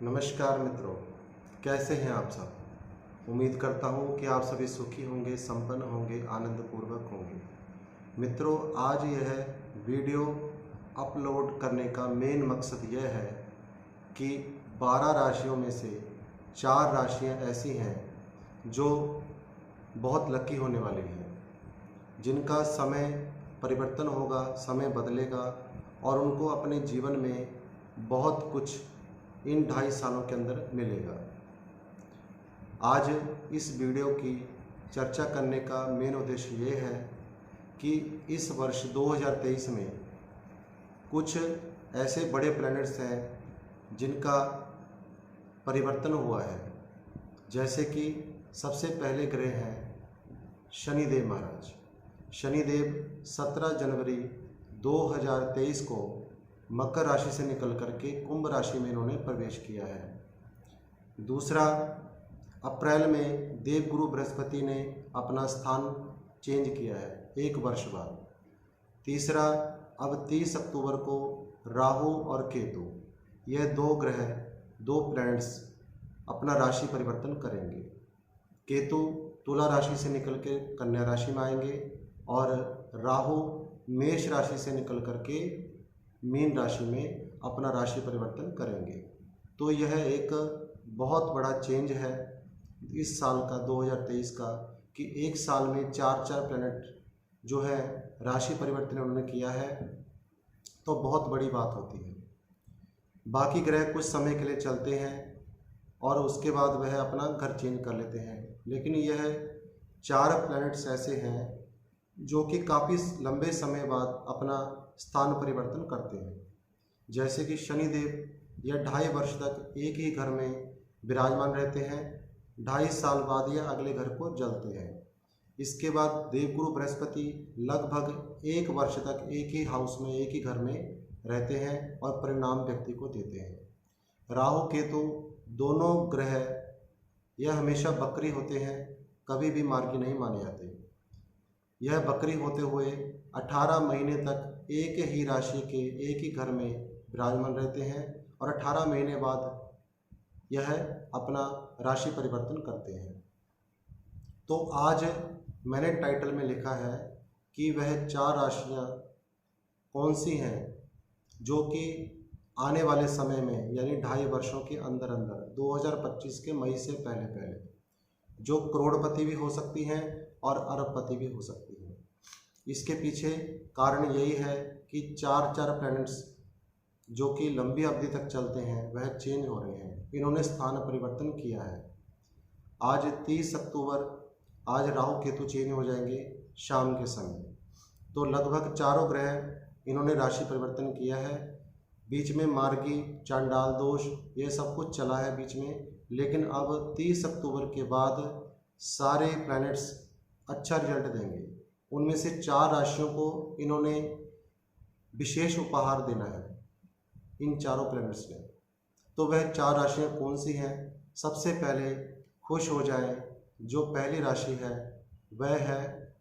नमस्कार मित्रों, कैसे हैं आप सब। उम्मीद करता हूं कि आप सभी सुखी होंगे, संपन्न होंगे, आनंदपूर्वक होंगे। मित्रों, आज यह वीडियो अपलोड करने का मेन मकसद यह है कि 12 राशियों में से 4 राशियां ऐसी हैं जो बहुत लकी होने वाली हैं, जिनका समय परिवर्तन होगा, समय बदलेगा और उनको अपने जीवन में बहुत कुछ इन 2.5 सालों के अंदर मिलेगा। आज इस वीडियो की चर्चा करने का मेन उद्देश्य ये है कि इस वर्ष 2023 में कुछ ऐसे बड़े प्लैनेट्स हैं जिनका परिवर्तन हुआ है। जैसे कि सबसे पहले ग्रह हैं शनिदेव महाराज। शनिदेव 17 जनवरी 2023 को मकर राशि से निकल करके कुंभ राशि में इन्होंने प्रवेश किया है। दूसरा, अप्रैल में देवगुरु बृहस्पति ने अपना स्थान चेंज किया है 1 वर्ष बाद। तीसरा, अब 30 अक्टूबर को राहु और केतु, यह 2 ग्रह, 2 प्लैनेट्स अपना राशि परिवर्तन करेंगे। केतु तुला राशि से निकल के कन्या राशि में आएंगे और राहु मेष राशि से निकल करके मीन राशि में अपना राशि परिवर्तन करेंगे। तो यह एक बहुत बड़ा चेंज है इस साल का 2023 का, कि एक साल में 4 प्लैनेट जो है राशि परिवर्तन उन्होंने किया है, तो बहुत बड़ी बात होती है। बाकी ग्रह कुछ समय के लिए चलते हैं और उसके बाद वह अपना घर चेंज कर लेते हैं, लेकिन यह 4 प्लैनेट्स ऐसे हैं जो कि काफ़ी लंबे समय बाद अपना स्थान परिवर्तन करते हैं। जैसे कि शनिदेव यह 2.5 वर्ष तक एक ही घर में विराजमान रहते हैं, 2.5 साल बाद यह अगले घर को जलते हैं। इसके बाद देवगुरु बृहस्पति लगभग 1 वर्ष तक एक ही हाउस में, एक ही घर में रहते हैं और परिणाम व्यक्ति को देते हैं। राहु केतु दोनों ग्रह यह हमेशा बकरी होते हैं, कभी भी मार्गी नहीं माने जाते। यह बकरी होते हुए 18 महीने तक एक ही राशि के एक ही घर में विराजमान रहते हैं और 18 महीने बाद यह अपना राशि परिवर्तन करते हैं। तो आज मैंने टाइटल में लिखा है कि वह 4 राशियां कौन सी हैं जो कि आने वाले समय में, यानी 2.5 वर्षों के अंदर अंदर 2025 के मई से पहले पहले जो करोड़पति भी हो सकती हैं और अरबपति भी हो सकती हैं। इसके पीछे कारण यही है कि 4 प्लैनेट्स जो कि लंबी अवधि तक चलते हैं वह चेंज हो रहे हैं, इन्होंने स्थान परिवर्तन किया है। आज 30 अक्टूबर, आज राहु केतु चेंज हो जाएंगे शाम के समय। तो लगभग 4 ग्रह इन्होंने राशि परिवर्तन किया है। बीच में मार्गी, चांडाल दोष, ये सब कुछ चला है बीच में, लेकिन अब 30 अक्टूबर के बाद सारे प्लैनेट्स अच्छा रिजल्ट देंगे। उनमें से 4 राशियों को इन्होंने विशेष उपहार देना है, इन 4 प्लैनेट्स ने। तो वह 4 राशियां कौन सी हैं? सबसे पहले खुश हो जाएं, जो पहली राशि है वह है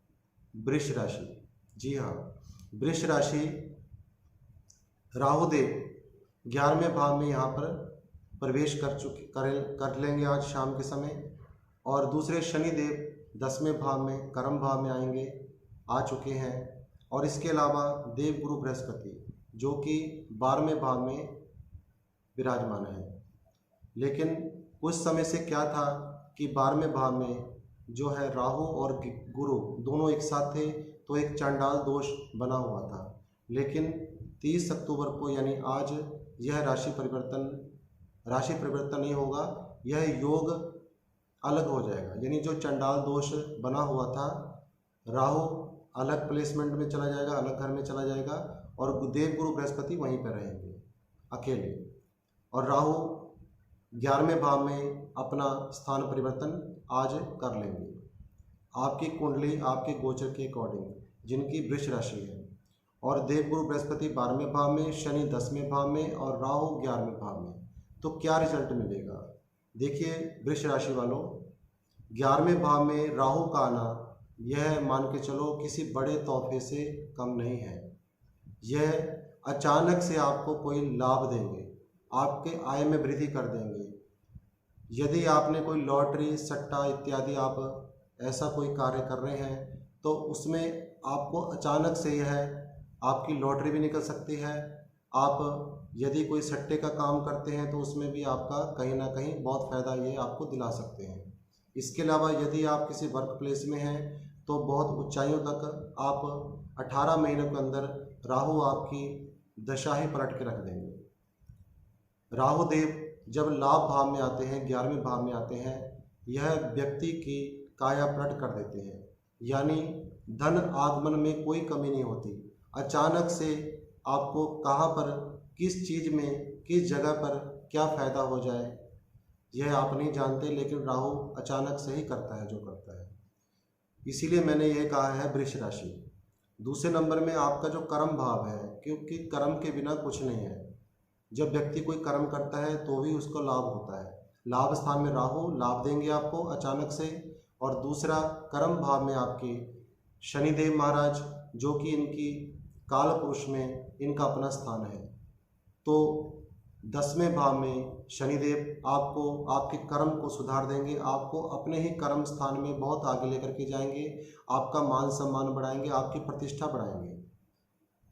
वृष राशि। जी हाँ, वृष राशि राहुदेव 11वें भाव में यहाँ पर प्रवेश कर लेंगे आज शाम के समय। और दूसरे शनिदेव 10वें भाव में, कर्म भाव में आएंगे, आ चुके हैं। और इसके अलावा देवगुरु बृहस्पति जो कि 12वें भाव में विराजमान है। लेकिन उस समय से क्या था कि 12वें भाव में जो है राहु और गुरु दोनों एक साथ थे, तो एक चांडाल दोष बना हुआ था। लेकिन 30 अक्टूबर को, यानी आज, यह राशि परिवर्तन नहीं होगा, यह योग अलग हो जाएगा। यानी जो चांडाल दोष बना हुआ था, राहु अलग प्लेसमेंट में चला जाएगा, अलग घर में चला जाएगा, और देवगुरु बृहस्पति वहीं पर रहेंगे अकेले। और राहु 11वें भाव में अपना स्थान परिवर्तन आज कर लेंगे। आपकी कुंडली, आपके गोचर के अकॉर्डिंग, जिनकी वृष राशि है। और देवगुरु बृहस्पति 12वें भाव में, शनि 10वें भाव में और राहु 11वें भाव में। तो क्या रिजल्ट मिलेगा? देखिए वृष राशि वालों, 11वें भाव में राहु का आना, यह मान के चलो किसी बड़े तोहफे से कम नहीं है। यह अचानक से आपको कोई लाभ देंगे, आपके आय में वृद्धि कर देंगे। यदि आपने कोई लॉटरी, सट्टा इत्यादि आप ऐसा कोई कार्य कर रहे हैं तो उसमें आपको अचानक से यह आपकी लॉटरी भी निकल सकती है। आप यदि कोई सट्टे का काम करते हैं तो उसमें भी आपका कहीं ना कहीं बहुत फ़ायदा ये आपको दिला सकते हैं। इसके अलावा यदि आप किसी वर्क प्लेस में हैं तो बहुत ऊंचाइयों तक आप 18 महीनों के अंदर राहु आपकी दशा ही पलट के रख देंगे। राहु देव जब लाभ भाव में आते हैं, 11वें भाव में आते हैं, यह व्यक्ति की काया पलट कर देते हैं, यानी धन आगमन में कोई कमी नहीं होती। अचानक से आपको कहाँ पर, किस चीज़ में, किस जगह पर क्या फ़ायदा हो जाए यह आप नहीं जानते, लेकिन राहु अचानक से ही करता है जो करता है। इसीलिए मैंने यह कहा है वृष राशि। दूसरे नंबर में आपका जो कर्म भाव है, क्योंकि कर्म के बिना कुछ नहीं है। जब व्यक्ति कोई कर्म करता है तो भी उसको लाभ होता है। लाभ स्थान में राहु लाभ देंगे आपको अचानक से। और दूसरा कर्म भाव में आपके शनिदेव महाराज, जो कि इनकी काल पुरुष में इनका अपना स्थान है। तो 10वें भाव में शनिदेव आपको आपके कर्म को सुधार देंगे, आपको अपने ही कर्म स्थान में बहुत आगे लेकर के जाएंगे, आपका मान सम्मान बढ़ाएंगे, आपकी प्रतिष्ठा बढ़ाएंगे।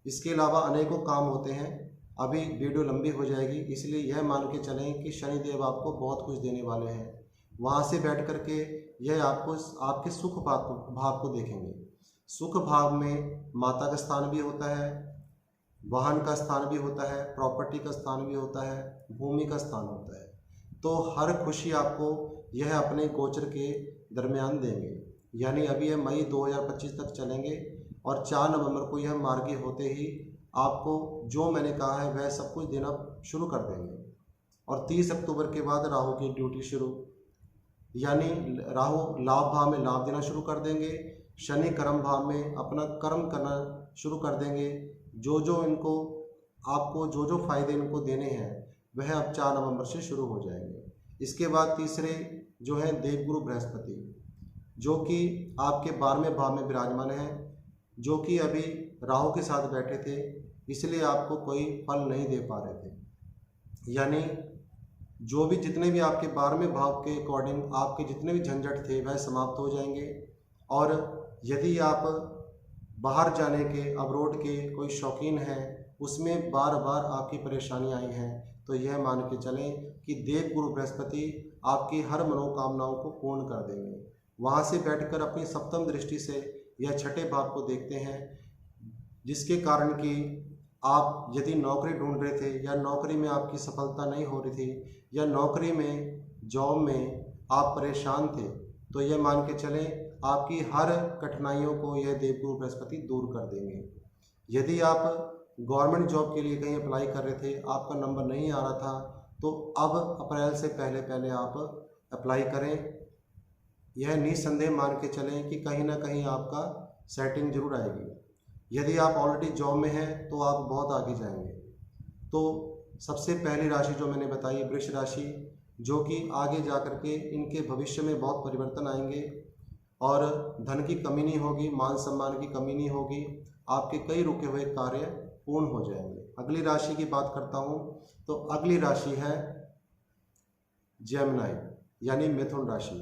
इसके अलावा अनेकों काम होते हैं। अभी वीडियो लंबी हो जाएगी, इसलिए यह मान के चलें कि शनिदेव आपको बहुत कुछ देने वाले हैं। वहाँ से बैठ कर के यह आपको आपके सुख भाव को देखेंगे। सुख भाव में माता का स्थान भी होता है, वाहन का स्थान भी होता है, प्रॉपर्टी का स्थान भी होता है, भूमि का स्थान होता है। तो हर खुशी आपको यह अपने गोचर के दरमियान देंगे। यानी अभी यह मई 2025 तक चलेंगे और 4 नवंबर को यह मार्गी होते ही आपको जो मैंने कहा है वह सब कुछ देना शुरू कर देंगे। और 30 अक्टूबर के बाद राहु की ड्यूटी शुरू, यानी राहु लाभ भाव में लाभ देना शुरू कर देंगे, शनि कर्म भाव में अपना कर्म करना शुरू कर देंगे। जो जो इनको आपको जो फायदे इनको देने हैं वह अब 4 नवंबर से शुरू हो जाएंगे। इसके बाद तीसरे जो है देवगुरु बृहस्पति, जो कि आपके 12वें भाव में विराजमान है, जो कि अभी राहु के साथ बैठे थे, इसलिए आपको कोई फल नहीं दे पा रहे थे। यानी जो भी जितने भी आपके 12वें भाव के अकॉर्डिंग आपके जितने भी झंझट थे वह समाप्त हो जाएंगे। और यदि आप बाहर जाने के, अब्रोड के कोई शौकीन हैं, उसमें बार बार आपकी परेशानी आई हैं, तो यह मान के चलें कि देवगुरु बृहस्पति आपकी हर मनोकामनाओं को पूर्ण कर देंगे। वहाँ से बैठकर अपनी सप्तम दृष्टि से यह छठे भाव को देखते हैं, जिसके कारण कि आप यदि नौकरी ढूंढ रहे थे या नौकरी में आपकी सफलता नहीं हो रही थी या नौकरी में, जॉब में आप परेशान थे, तो यह मान के चलें आपकी हर कठिनाइयों को यह देवगुरु बृहस्पति दूर कर देंगे। यदि आप गवर्नमेंट जॉब के लिए कहीं अप्लाई कर रहे थे, आपका नंबर नहीं आ रहा था, तो अब अप्रैल से पहले पहले आप अप्लाई करें। यह निसंदेह मान के चलें कि कहीं ना कहीं आपका सेटिंग जरूर आएगी। यदि आप ऑलरेडी जॉब में हैं तो आप बहुत आगे जाएंगे। तो सबसे पहली राशि जो मैंने बताई वृष राशि, जो कि आगे जा कर के इनके भविष्य में बहुत परिवर्तन आएंगे और धन की कमी नहीं होगी, मान सम्मान की कमी नहीं होगी, आपके कई रुके हुए कार्य पूर्ण हो जाएंगे। अगली राशि की बात करता हूँ तो अगली राशि है जेमिनी, यानी मिथुन राशि।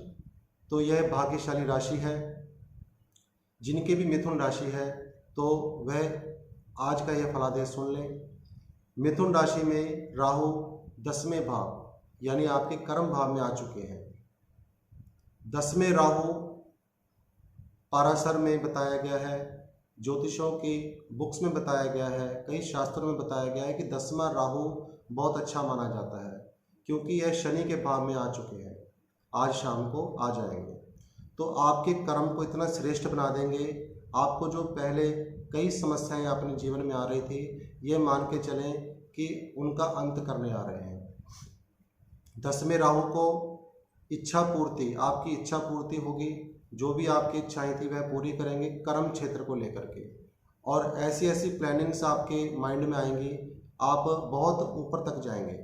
तो यह भाग्यशाली राशि है। जिनके भी मिथुन राशि है तो वह आज का यह फलादेश सुन लें। मिथुन राशि में राहु 10वें भाव यानी आपके कर्म भाव में आ चुके हैं। 10वें राहु पाराशर में बताया गया है, ज्योतिषों की बुक्स में बताया गया है, कई शास्त्रों में बताया गया है कि 10वां राहु बहुत अच्छा माना जाता है, क्योंकि यह शनि के भाव में आ चुके हैं, आज शाम को आ जाएंगे। तो आपके कर्म को इतना श्रेष्ठ बना देंगे, आपको जो पहले कई समस्याएं अपने जीवन में आ रही थी, ये मान के चलें कि उनका अंत करने आ रहे हैं। 10वें राहु को इच्छा पूर्ति, आपकी इच्छा पूर्ति होगी, जो भी आपकी इच्छाएं थी वह पूरी करेंगे कर्म क्षेत्र को लेकर के। और ऐसी ऐसी प्लानिंग्स आपके माइंड में आएंगी, आप बहुत ऊपर तक जाएंगे,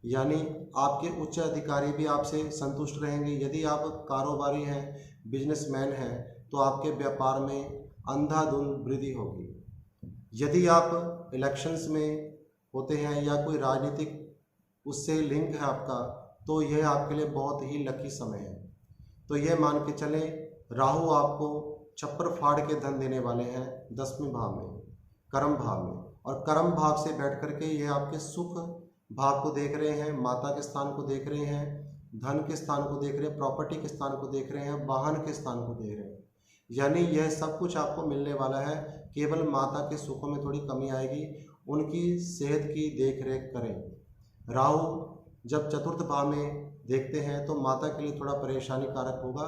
यानी आपके उच्च अधिकारी भी आपसे संतुष्ट रहेंगे। यदि आप कारोबारी हैं, बिजनेसमैन हैं, तो आपके व्यापार में अंधाधुंध वृद्धि होगी। यदि आप इलेक्शंस में होते हैं या कोई राजनीतिक उससे लिंक है आपका, तो यह आपके लिए बहुत ही लकी समय है। तो यह मान के चलें राहु आपको छप्पर फाड़ के धन देने वाले हैं 10वें भाव में, कर्म भाव में, और कर्म भाव से बैठ करके ये आपके सुख भाव को देख रहे हैं, माता के स्थान को देख रहे हैं, धन के स्थान को देख रहे हैं, प्रॉपर्टी के स्थान को देख रहे हैं, वाहन के स्थान को देख रहे हैं। यानी यह सब कुछ आपको मिलने वाला है। केवल माता के सुखों में थोड़ी कमी आएगी, उनकी सेहत की देख रेख करें। राहु जब चतुर्थ भाव में देखते हैं तो माता के लिए थोड़ा परेशानी कारक होगा,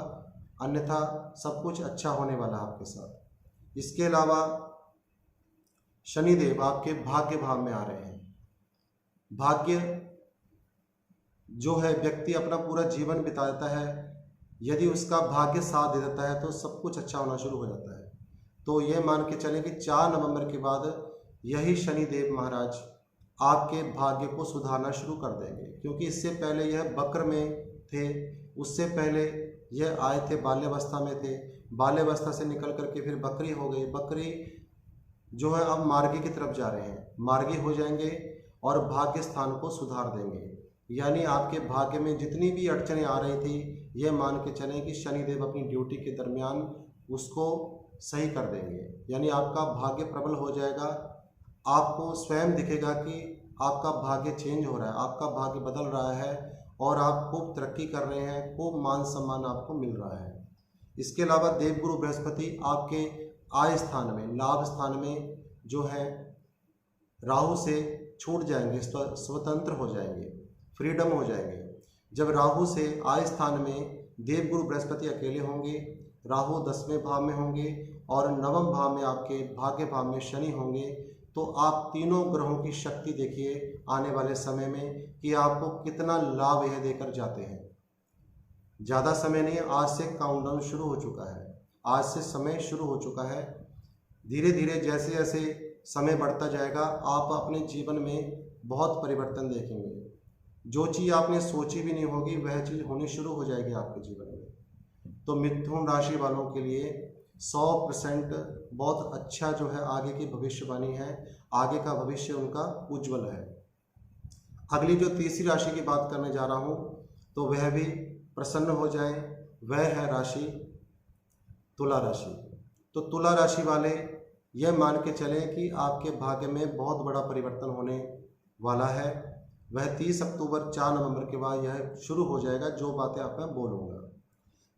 अन्यथा सब कुछ अच्छा होने वाला है आपके साथ। इसके अलावा शनिदेव आपके भाग्य भाव में आ रहे हैं। भाग्य जो है व्यक्ति अपना पूरा जीवन बिता देता है, यदि उसका भाग्य साथ दे देता है तो सब कुछ अच्छा होना शुरू हो जाता है। तो ये मान के चलें कि 4 नवंबर के बाद यही शनिदेव महाराज आपके भाग्य को सुधारना शुरू कर देंगे, क्योंकि इससे पहले यह वक्र में थे, उससे पहले यह आए थे बाल्यावस्था में थे, बाल्यावस्था से निकल करके फिर बकरी हो गई, बकरी जो है अब मार्गी की तरफ जा रहे हैं, मार्गी हो जाएंगे और भाग्य स्थान को सुधार देंगे। यानी आपके भाग्य में जितनी भी अड़चनें आ रही थी, ये मान के चलें कि शनिदेव अपनी ड्यूटी के दरमियान उसको सही कर देंगे। यानी आपका भाग्य प्रबल हो जाएगा, आपको स्वयं दिखेगा कि आपका भाग्य चेंज हो रहा है, आपका भाग्य बदल रहा है और आप खूब तरक्की कर रहे हैं, खूब मान सम्मान आपको मिल रहा है। इसके अलावा देवगुरु बृहस्पति आपके आय स्थान में, लाभ स्थान में जो है राहु से छूट जाएंगे, स्वतंत्र हो जाएंगे, फ्रीडम हो जाएंगे। जब राहु से आय स्थान में देवगुरु बृहस्पति अकेले होंगे, राहु 10वें भाव में होंगे और 9वें भाव में आपके भाग्य भाव में शनि होंगे, तो आप तीनों ग्रहों की शक्ति देखिए आने वाले समय में कि आपको कितना लाभ यह देकर जाते हैं। ज़्यादा समय नहीं, आज से काउंटडाउन शुरू हो चुका है, आज से समय शुरू हो चुका है। धीरे धीरे जैसे जैसे समय बढ़ता जाएगा आप अपने जीवन में बहुत परिवर्तन देखेंगे। जो चीज़ आपने सोची भी नहीं होगी वह चीज़ होनी शुरू हो जाएगी आपके जीवन में। तो मिथुन राशि वालों के लिए 100% बहुत अच्छा जो है आगे की भविष्यवाणी है, आगे का भविष्य उनका उज्जवल है। अगली जो तीसरी राशि की बात करने जा रहा हूँ तो वह भी प्रसन्न हो जाए, वह है राशि तुला राशि। तो तुला राशि वाले यह मान के चलें कि आपके भाग्य में बहुत बड़ा परिवर्तन होने वाला है। वह 30 अक्टूबर 4 नवंबर के बाद यह शुरू हो जाएगा, जो बातें आप मैं बोलूँगा।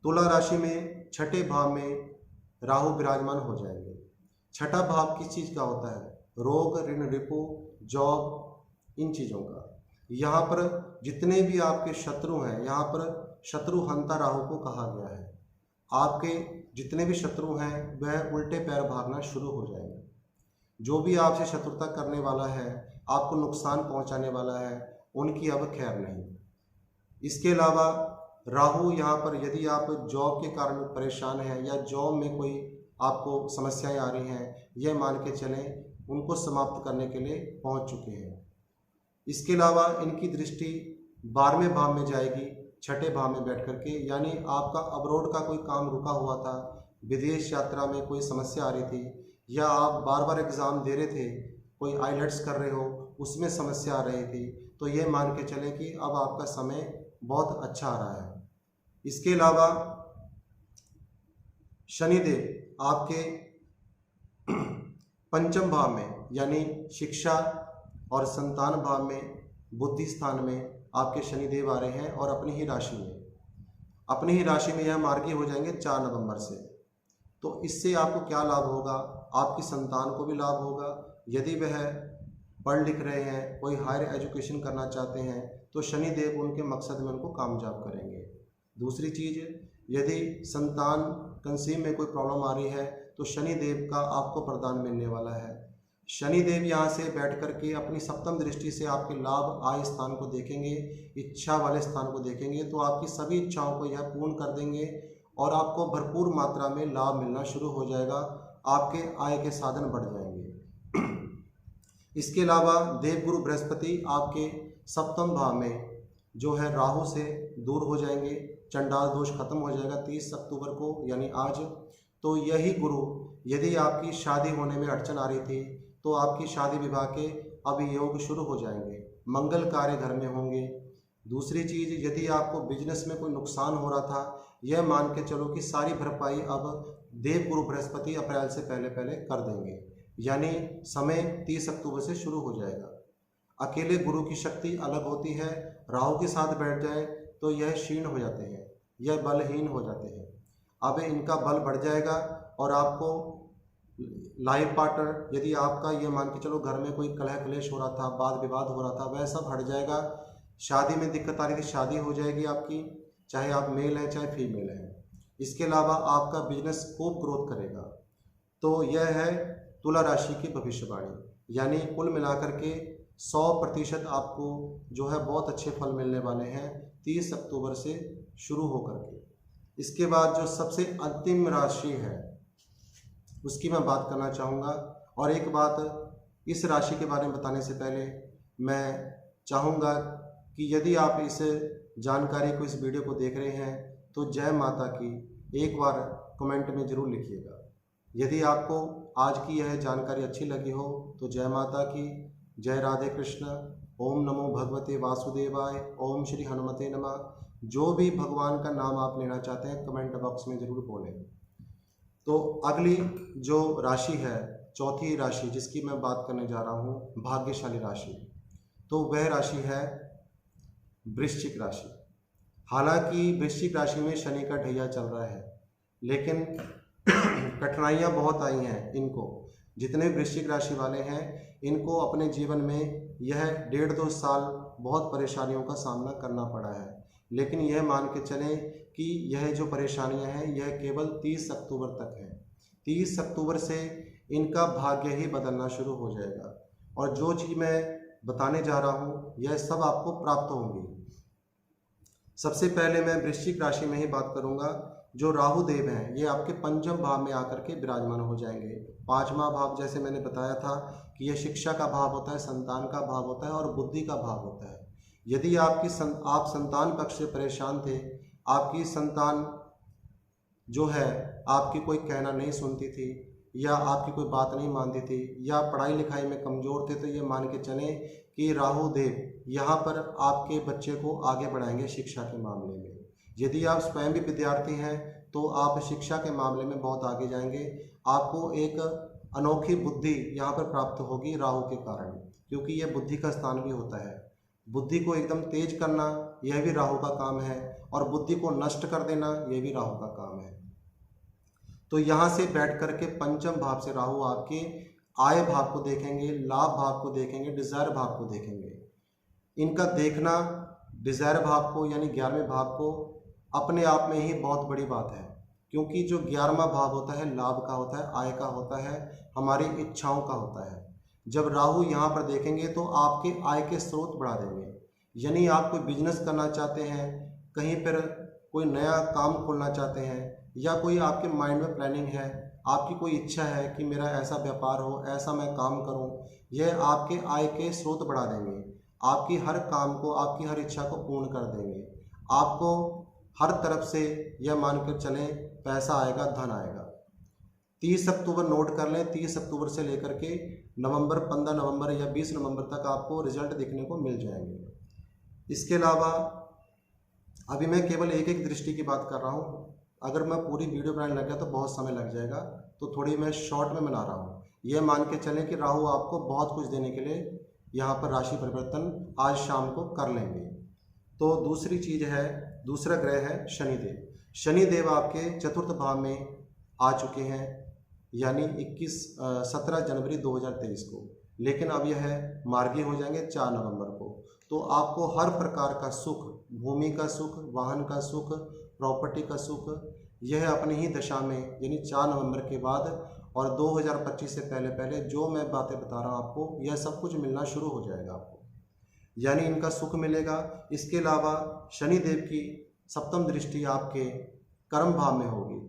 तुला राशि में छठे भाव में राहु विराजमान हो जाएंगे। छठा भाव किस चीज़ का होता है? रोग, ऋण, रिपु, जॉब, इन चीज़ों का। यहाँ पर जितने भी आपके शत्रु हैं, यहाँ पर शत्रु हंता राहु को कहा गया है। आपके जितने भी शत्रु हैं वह उल्टे पैर भागना शुरू हो जाएंगे। जो भी आपसे शत्रुता करने वाला है, आपको नुकसान पहुंचाने वाला है, उनकी अब खैर नहीं। इसके अलावा राहु यहाँ पर यदि आप जॉब के कारण परेशान हैं या जॉब में कोई आपको समस्याएं आ रही हैं, यह मान के चलें उनको समाप्त करने के लिए पहुंच चुके हैं। इसके अलावा इनकी दृष्टि 12वें भाव में जाएगी, छठे भाव में बैठ करके। यानी आपका अब्रोड का कोई काम रुका हुआ था, विदेश यात्रा में कोई समस्या आ रही थी, या आप बार बार एग्ज़ाम दे रहे थे, कोई आईलेट्स कर रहे हो, उसमें समस्या आ रही थी, तो ये मान के चलें कि अब आपका समय बहुत अच्छा आ रहा है। इसके अलावा शनिदेव आपके 5वें भाव में यानी शिक्षा और संतान भाव में, बुद्धि स्थान में आपके शनिदेव आ रहे हैं और अपनी ही राशि में यह मार्गी हो जाएंगे 4 नवंबर से। तो इससे आपको क्या लाभ होगा? आपकी संतान को भी लाभ होगा। यदि वह पढ़ लिख रहे हैं, कोई हायर एजुकेशन करना चाहते हैं, तो शनिदेव उनके मकसद में उनको कामयाब करेंगे। दूसरी चीज़, यदि संतान कंसीव में कोई प्रॉब्लम आ रही है तो शनिदेव का आपको प्रदान मिलने वाला है। शनिदेव यहाँ से बैठ करके अपनी 7वीं दृष्टि से आपके लाभ आय स्थान को देखेंगे, इच्छा वाले स्थान को देखेंगे, तो आपकी सभी इच्छाओं को यह पूर्ण कर देंगे और आपको भरपूर मात्रा में लाभ मिलना शुरू हो जाएगा, आपके आय के साधन बढ़ जाएंगे। इसके अलावा देवगुरु बृहस्पति आपके 7वें भाव में जो है राहु से दूर हो जाएंगे, चंडाल दोष खत्म हो जाएगा 30 अक्टूबर को, यानी आज। तो यही गुरु, यदि आपकी शादी होने में अड़चन आ रही थी, तो आपकी शादी विवाह के अब योग शुरू हो जाएंगे, मंगल कार्य घर में होंगे। दूसरी चीज़, यदि आपको बिजनेस में कोई नुकसान हो रहा था, यह मान के चलो कि सारी भरपाई अब देवगुरु बृहस्पति अप्रैल से पहले पहले कर देंगे, यानी समय 30 अक्टूबर से शुरू हो जाएगा। अकेले गुरु की शक्ति अलग होती है, राहु के साथ बैठ जाए तो यह क्षीण हो जाते हैं, यह बलहीन हो जाते हैं। अब इनका बल बढ़ जाएगा और आपको लाइफ पार्टनर, यदि आपका ये मान के चलो घर में कोई कलह क्लेश हो रहा था, वाद विवाद हो रहा था, वह सब हट जाएगा। शादी में दिक्कत आ रही थी, शादी हो जाएगी आपकी, चाहे आप मेल हैं चाहे फीमेल हैं। इसके अलावा आपका बिजनेस खूब ग्रोथ करेगा। तो यह है तुला राशि की भविष्यवाणी, यानी कुल मिलाकर के 100% आपको जो है बहुत अच्छे फल मिलने वाले हैं 30 अक्टूबर से शुरू होकर के। इसके बाद जो सबसे अंतिम राशि है उसकी मैं बात करना चाहूँगा। और एक बात, इस राशि के बारे में बताने से पहले मैं चाहूँगा कि यदि आप इस जानकारी को, इस वीडियो को देख रहे हैं तो जय माता की एक बार कमेंट में ज़रूर लिखिएगा। यदि आपको आज की यह जानकारी अच्छी लगी हो तो जय माता की, जय राधे कृष्ण, ओम नमो भगवते वासुदेवाय, ओम श्री हनुमते नमः। जो भी भगवान का नाम आप लेना चाहते हैं कमेंट बॉक्स में ज़रूर बोलें। तो अगली जो राशि है, चौथी राशि जिसकी मैं बात करने जा रहा हूँ, भाग्यशाली राशि, तो वह राशि है वृश्चिक राशि। हालांकि वृश्चिक राशि में शनि का ढैया चल रहा है, लेकिन कठिनाइयाँ बहुत आई हैं इनको। जितने वृश्चिक राशि वाले हैं इनको अपने जीवन में यह 1.5-2 साल बहुत परेशानियों का सामना करना पड़ा है, लेकिन यह मान के चलें कि यह जो परेशानियां हैं यह केवल 30 अक्टूबर तक है। 30 अक्टूबर से इनका भाग्य ही बदलना शुरू हो जाएगा और जो चीज़ मैं बताने जा रहा हूँ यह सब आपको प्राप्त होंगी। सबसे पहले मैं वृश्चिक राशि में ही बात करूँगा। जो राहु देव हैं ये आपके पंचम भाव में आकर के विराजमान हो जाएंगे। पांचवा भाव जैसे मैंने बताया था कि यह शिक्षा का भाव होता है, संतान का भाव होता है और बुद्धि का भाव होता है। यदि आप संतान पक्ष से परेशान थे, आपकी संतान जो है आपकी कोई कहना नहीं सुनती थी या आपकी कोई बात नहीं मानती थी या पढ़ाई लिखाई में कमज़ोर थे, तो ये मान के चलें कि राहु देव यहाँ पर आपके बच्चे को आगे बढ़ाएंगे शिक्षा के मामले में। यदि आप स्वयं भी विद्यार्थी हैं तो आप शिक्षा के मामले में बहुत आगे जाएंगे। आपको एक अनोखी बुद्धि यहाँ पर प्राप्त होगी राहु के कारण, क्योंकि यह बुद्धि का स्थान भी होता है। बुद्धि को एकदम तेज करना यह भी राहु का काम है और बुद्धि को नष्ट कर देना यह भी राहु का काम है। तो यहाँ से बैठ करके पंचम भाव से राहु आपके आय भाव को देखेंगे, लाभ भाव को देखेंगे, डिजायर भाव को देखेंगे। इनका देखना डिजायर भाव को यानी 11वें भाव को अपने आप में ही बहुत बड़ी बात है, क्योंकि जो 11वां भाव होता है लाभ का होता है, आय का होता है, हमारी इच्छाओं का होता है। जब राहु यहाँ पर देखेंगे तो आपके आय के स्रोत बढ़ा देंगे। यानी आप कोई बिजनेस करना चाहते हैं, कहीं पर कोई नया काम खोलना चाहते हैं या कोई आपके माइंड में प्लानिंग है, आपकी कोई इच्छा है कि मेरा ऐसा व्यापार हो, ऐसा मैं काम करूं, यह आपके आय के स्रोत बढ़ा देंगे। आपकी हर काम को, आपकी हर इच्छा को पूर्ण कर देंगे। आपको हर तरफ से यह मानकर चलें पैसा आएगा, धन आएगा। 30 अक्टूबर नोट कर लें, 30 अक्टूबर से लेकर के नवंबर, 15 नवंबर या 20 नवंबर तक आपको रिजल्ट दिखने को मिल जाएंगे। इसके अलावा अभी मैं केवल एक दृष्टि की बात कर रहा हूँ। अगर मैं पूरी वीडियो बनाने लग गया तो बहुत समय लग जाएगा, तो थोड़ी मैं शॉर्ट में बना रहा हूँ। यह मान के चलें कि राहु आपको बहुत कुछ देने के लिए यहाँ पर राशि परिवर्तन आज शाम को कर लेंगे। तो दूसरी चीज़ है, दूसरा ग्रह है शनिदेव। शनिदेव आपके चतुर्थ भाव में आ चुके हैं, यानी 17 जनवरी 2023 को, लेकिन अब यह मार्गी हो जाएंगे 4 नवंबर को। तो आपको हर प्रकार का सुख, भूमि का सुख, वाहन का सुख, प्रॉपर्टी का सुख, यह अपनी ही दशा में यानी 4 नवंबर के बाद और 2025 से पहले पहले जो मैं बातें बता रहा हूँ आपको, यह सब कुछ मिलना शुरू हो जाएगा आपको, यानी इनका सुख मिलेगा। इसके अलावा शनिदेव की सप्तम दृष्टि आपके कर्म भाव में होगी।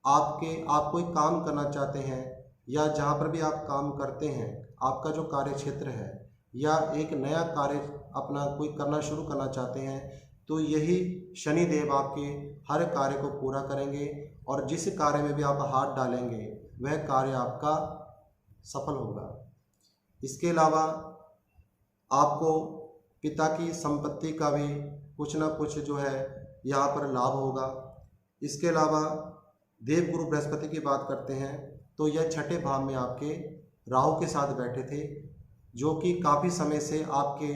आप कोई काम करना चाहते हैं या जहाँ पर भी आप काम करते हैं, आपका जो कार्य क्षेत्र है या एक नया कार्य अपना कोई करना शुरू करना चाहते हैं, तो यही शनिदेव आपके हर कार्य को पूरा करेंगे और जिस कार्य में भी आप हाथ डालेंगे वह कार्य आपका सफल होगा। इसके अलावा आपको पिता की संपत्ति का भी कुछ ना कुछ जो है यहाँ पर लाभ होगा। इसके अलावा देवगुरु बृहस्पति की बात करते हैं तो यह छठे भाव में आपके राहु के साथ बैठे थे, जो कि काफ़ी समय से आपके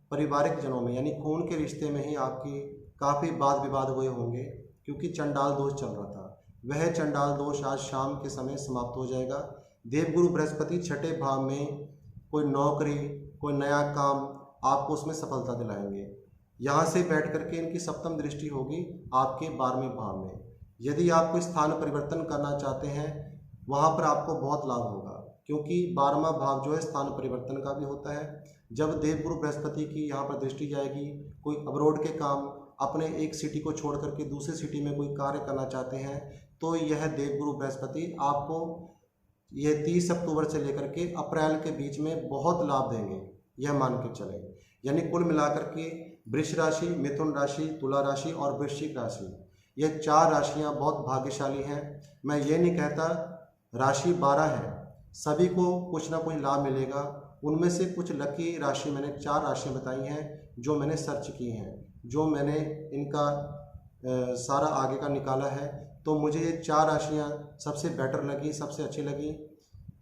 पारिवारिक जनों में यानी खून के रिश्ते में ही आपकी काफ़ी वाद विवाद हुए होंगे, क्योंकि चंडाल दोष चल रहा था। वह चंडाल दोष आज शाम के समय समाप्त हो जाएगा। देवगुरु बृहस्पति छठे भाव में कोई नौकरी, कोई नया काम आपको उसमें सफलता दिलाएंगे। यहाँ से बैठ करके इनकी सप्तम दृष्टि होगी आपके 12वें भाव में। यदि आप कोई स्थान परिवर्तन करना चाहते हैं, वहाँ पर आपको बहुत लाभ होगा, क्योंकि 12वां भाव जो है स्थान परिवर्तन का भी होता है। जब देवगुरु बृहस्पति की यहाँ पर दृष्टि जाएगी, कोई अब्रोड के काम, अपने एक सिटी को छोड़ करके दूसरे सिटी में कोई कार्य करना चाहते हैं, तो यह देवगुरु बृहस्पति आपको यह 30 अक्टूबर से लेकर के अप्रैल के बीच में बहुत लाभ देंगे, यह मान के चलें। यानी कुल मिलाकर के वृष राशि, मिथुन राशि, तुला राशि और वृश्चिक राशि, यह 4 राशियां बहुत भाग्यशाली हैं। मैं ये नहीं कहता राशि 12 है, सभी को कुछ ना कुछ लाभ मिलेगा। उनमें से कुछ लकी राशि मैंने 4 राशियां बताई हैं जो मैंने सर्च की हैं, जो मैंने इनका सारा आगे का निकाला है, तो मुझे ये 4 राशियां सबसे बेटर लगी, सबसे अच्छी लगी।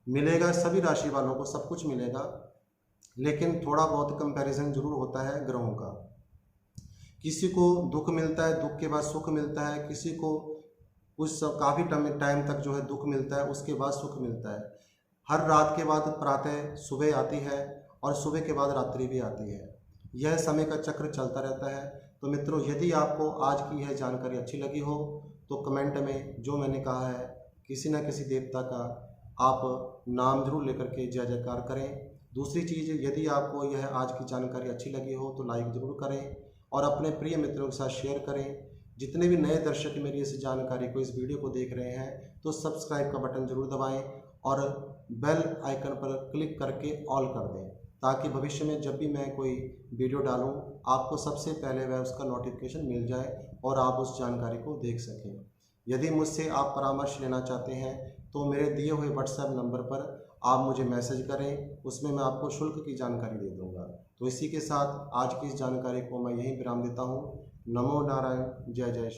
मिलेगा सभी राशि वालों को सब कुछ मिलेगा, लेकिन थोड़ा बहुत कंपैरिजन जरूर होता है ग्रहों का। किसी को दुख मिलता है, दुख के बाद सुख मिलता है, किसी को कुछ काफ़ी टाइम तक जो है दुख मिलता है, उसके बाद सुख मिलता है। हर रात के बाद प्रातः सुबह आती है और सुबह के बाद रात्रि भी आती है। यह समय का चक्र चलता रहता है। तो मित्रों, यदि आपको आज की यह जानकारी अच्छी लगी हो तो कमेंट में जो मैंने कहा है किसी न किसी देवता का आप नाम जरूर लेकर के जय जयकार करें। दूसरी चीज़, यदि आपको यह आज की जानकारी अच्छी लगी हो तो लाइक ज़रूर करें और अपने प्रिय मित्रों के साथ शेयर करें। जितने भी नए दर्शक मेरी इस जानकारी को, इस वीडियो को देख रहे हैं, तो सब्सक्राइब का बटन जरूर दबाएं और बेल आइकन पर क्लिक करके ऑल कर दें, ताकि भविष्य में जब भी मैं कोई वीडियो डालूं आपको सबसे पहले वह उसका नोटिफिकेशन मिल जाए और आप उस जानकारी को देख सकें। यदि मुझसे आप परामर्श लेना चाहते हैं तो मेरे दिए हुए व्हाट्सएप नंबर पर आप मुझे मैसेज करें, उसमें मैं आपको शुल्क की जानकारी दे दूंगा। तो इसी के साथ आज की इस जानकारी को मैं यहीं विराम देता हूँ। नमो नारायण, जय जय।